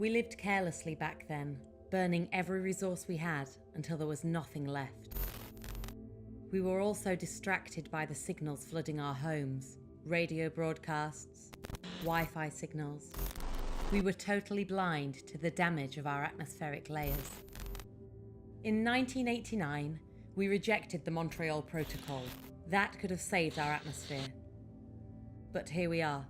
We lived carelessly back then, burning every resource we had until there was nothing left. We were also distracted by the signals flooding our homes, radio broadcasts, Wi-Fi signals. We were totally blind to the damage of our atmospheric layers. In 1989, we rejected the Montreal Protocol. That could have saved our atmosphere. But here we are,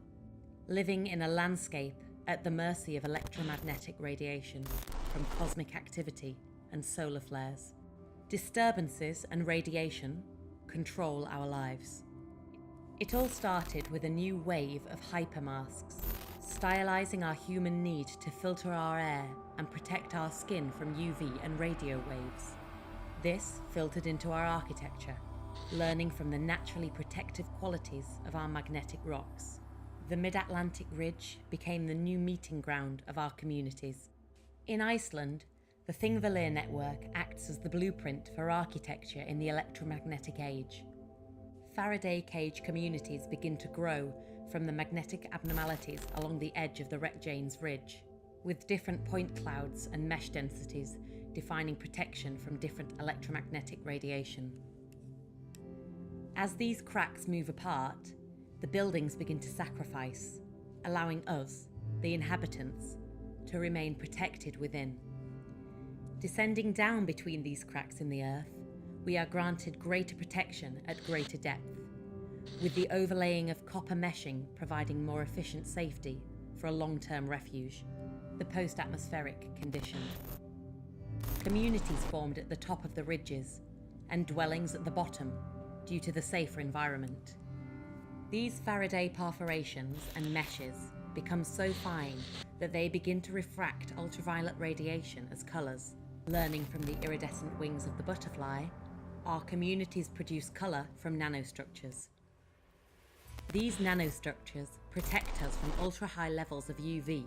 living in a landscape at the mercy of electromagnetic radiation from cosmic activity and solar flares. Disturbances and radiation control our lives. It all started with a new wave of hypermasks, stylizing our human need to filter our air and protect our skin from UV and radio waves. This filtered into our architecture, learning from the naturally protective qualities of our magnetic rocks. The Mid-Atlantic Ridge became the new meeting ground of our communities. In Iceland, the Thingvellir network acts as the blueprint for architecture in the electromagnetic age. Faraday cage communities begin to grow from the magnetic abnormalities along the edge of the James Ridge, with different point clouds and mesh densities defining protection from different electromagnetic radiation. As these cracks move apart, the buildings begin to sacrifice, allowing us, the inhabitants, to remain protected within. Descending down between these cracks in the earth, we are granted greater protection at greater depth, with the overlaying of copper meshing providing more efficient safety for a long-term refuge, the post-atmospheric condition. Communities formed at the top of the ridges, and dwellings at the bottom due to the safer environment. These Faraday perforations and meshes become so fine that they begin to refract ultraviolet radiation as colours. Learning from the iridescent wings of the butterfly, our communities produce colour from nanostructures. These nanostructures protect us from ultra-high levels of UV,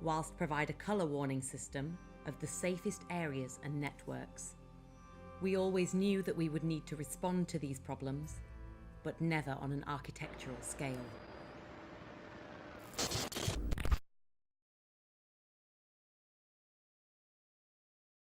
whilst provide a colour warning system of the safest areas and networks. We always knew that we would need to respond to these problems, but never on an architectural scale.